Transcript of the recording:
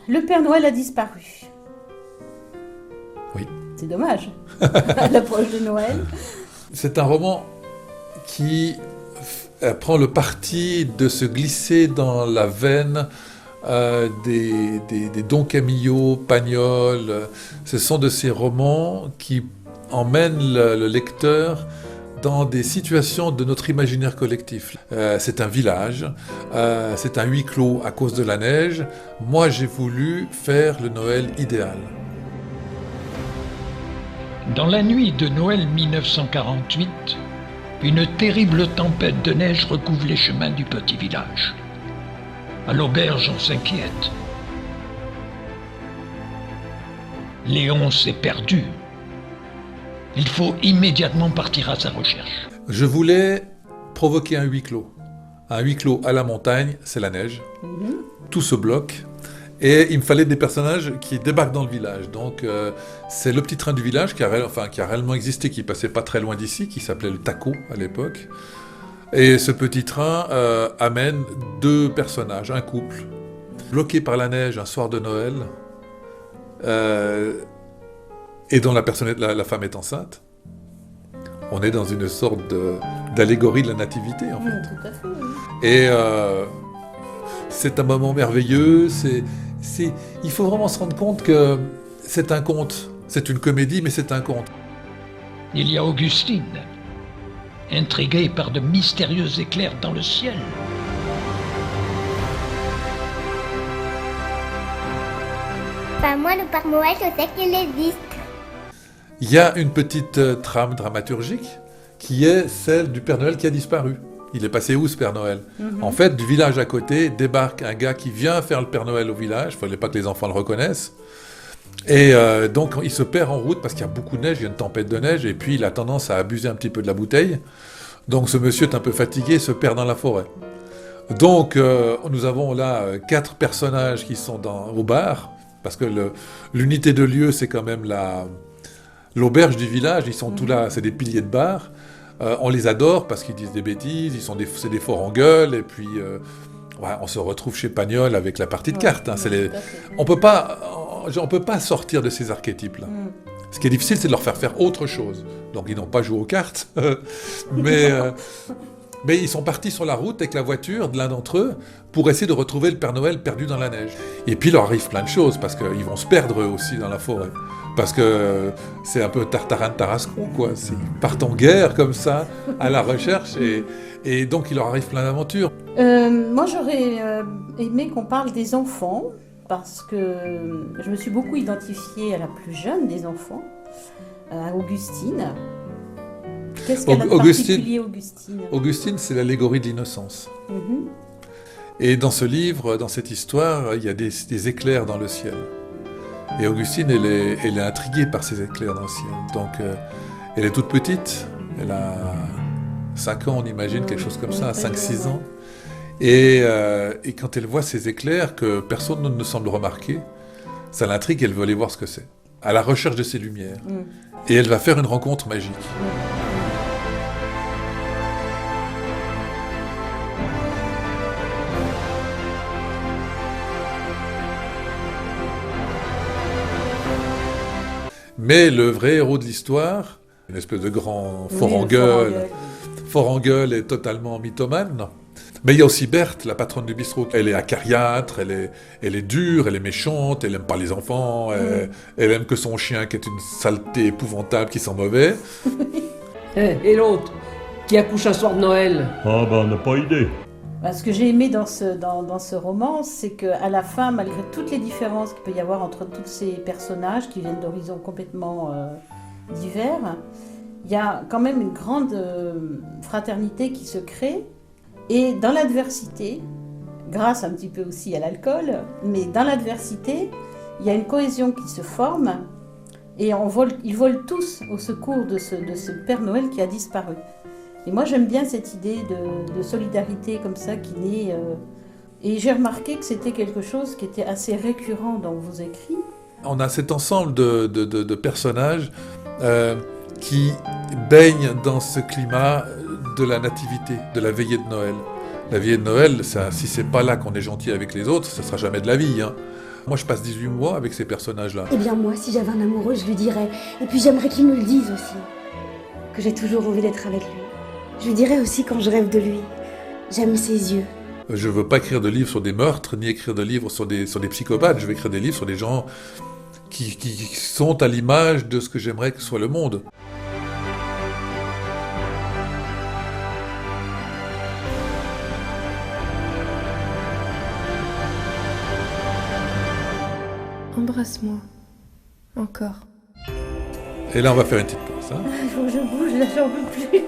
Le Père Noël a disparu. Oui. C'est dommage, à l'approche de Noël. C'est un roman qui prend le parti de se glisser dans la veine des Don Camillo, Pagnol. Ce sont de ces romans qui emmènent le lecteur dans des situations de notre imaginaire collectif. C'est un village, c'est un huis clos à cause de la neige. Moi, j'ai voulu faire le Noël idéal. Dans la nuit de Noël 1948, une terrible tempête de neige recouvre les chemins du petit village. À l'auberge, on s'inquiète. Léon s'est perdu. Il faut immédiatement partir à sa recherche. Je voulais provoquer un huis clos. Un huis clos à la montagne, c'est la neige. Tout se bloque. Et il me fallait des personnages qui débarquent dans le village. Donc c'est le petit train du village qui a réellement existé, qui passait pas très loin d'ici, qui s'appelait le Taco à l'époque. Et ce petit train amène deux personnages, un couple, bloqué par la neige un soir de Noël, et dont la femme est enceinte. On est dans une sorte d'allégorie de la nativité, en fait. Tout à fait, oui. Et c'est un moment merveilleux. Il faut vraiment se rendre compte que c'est un conte. C'est une comédie, mais c'est un conte. Il y a Augustine, intriguée par de mystérieux éclairs dans le ciel. Enfin, moi, le Père Noël, je sais qu'il existe. Il y a une petite trame dramaturgique qui est celle du Père Noël qui a disparu. Il est passé où, ce Père Noël ? En fait, du village à côté, débarque un gars qui vient faire le Père Noël au village. Il ne fallait pas que les enfants le reconnaissent. Et donc, il se perd en route parce qu'il y a beaucoup de neige, il y a une tempête de neige, et puis il a tendance à abuser un petit peu de la bouteille. Donc, ce monsieur est un peu fatigué, se perd dans la forêt. Donc, nous avons là 4 personnages qui sont au bar, parce que l'unité de lieu, c'est quand même l'auberge du village. Ils sont tous là, c'est des piliers de bar. On les adore parce qu'ils disent des bêtises, c'est des forts en gueule, et puis on se retrouve chez Pagnol avec la partie de cartes. On peut pas sortir de ces archétypes-là. Ce qui est difficile, c'est de leur faire autre chose. Donc ils n'ont pas joué aux cartes, mais ils sont partis sur la route avec la voiture de l'un d'entre eux pour essayer de retrouver le Père Noël perdu dans la neige. Et puis il leur arrive plein de choses, parce qu'ils vont se perdre eux aussi dans la forêt. Parce que c'est un peu Tartarin de Tarascon, quoi. Ils partent en guerre comme ça, à la recherche, et donc il leur arrive plein d'aventures. Moi, j'aurais aimé qu'on parle des enfants, parce que je me suis beaucoup identifiée à la plus jeune des enfants, à Augustine. Qu'est-ce qu'elle a de particulier, Augustine ? Augustine, c'est l'allégorie de l'innocence. Et dans ce livre, dans cette histoire, il y a des éclairs dans le ciel. Et Augustine, elle est intriguée par ces éclairs dans le ciel. Donc, elle est toute petite. Elle a 5 ans, on imagine, quelque chose comme ça, 5-6 ans. Et quand elle voit ces éclairs que personne ne semble remarquer, ça l'intrigue, elle veut aller voir ce que c'est. À la recherche de ces lumières. Et elle va faire une rencontre magique. Mais le vrai héros de l'histoire, une espèce de grand fort en gueule et totalement mythomane. Mais il y a aussi Berthe, la patronne du bistrot. Elle est acariâtre, elle est dure, elle est méchante, elle n'aime pas les enfants, elle aime que son chien qui est une saleté épouvantable, qui sent mauvais. Et l'autre, qui accouche un soir de Noël. Ah ben, on n'a pas idée. Ce que j'ai aimé dans ce roman, c'est qu'à la fin, malgré toutes les différences qu'il peut y avoir entre tous ces personnages qui viennent d'horizons complètement divers, il y a quand même une grande fraternité qui se crée. Et dans l'adversité, grâce un petit peu aussi à l'alcool, mais dans l'adversité, il y a une cohésion qui se forme et ils volent tous au secours de ce Père Noël qui a disparu. Et moi, j'aime bien cette idée de solidarité comme ça qui naît. Et j'ai remarqué que c'était quelque chose qui était assez récurrent dans vos écrits. On a cet ensemble de personnages qui baignent dans ce climat de la nativité, de la veillée de Noël. La veillée de Noël, si c'est pas là qu'on est gentil avec les autres, ça sera jamais de la vie. Hein. Moi, je passe 18 mois avec ces personnages-là. Eh bien moi, si j'avais un amoureux, je lui dirais. Et puis j'aimerais qu'il me le dise aussi. Que j'ai toujours envie d'être avec lui. Je lui dirais aussi quand je rêve de lui. J'aime ses yeux. Je veux pas écrire de livres sur des meurtres, ni écrire de livres sur des psychopathes. Je vais écrire des livres sur des gens qui sont à l'image de ce que j'aimerais que soit le monde. Embrasse-moi. Encore. Et là, on va faire une petite pause. Hein. Il faut que je bouge, là, j'en peux plus.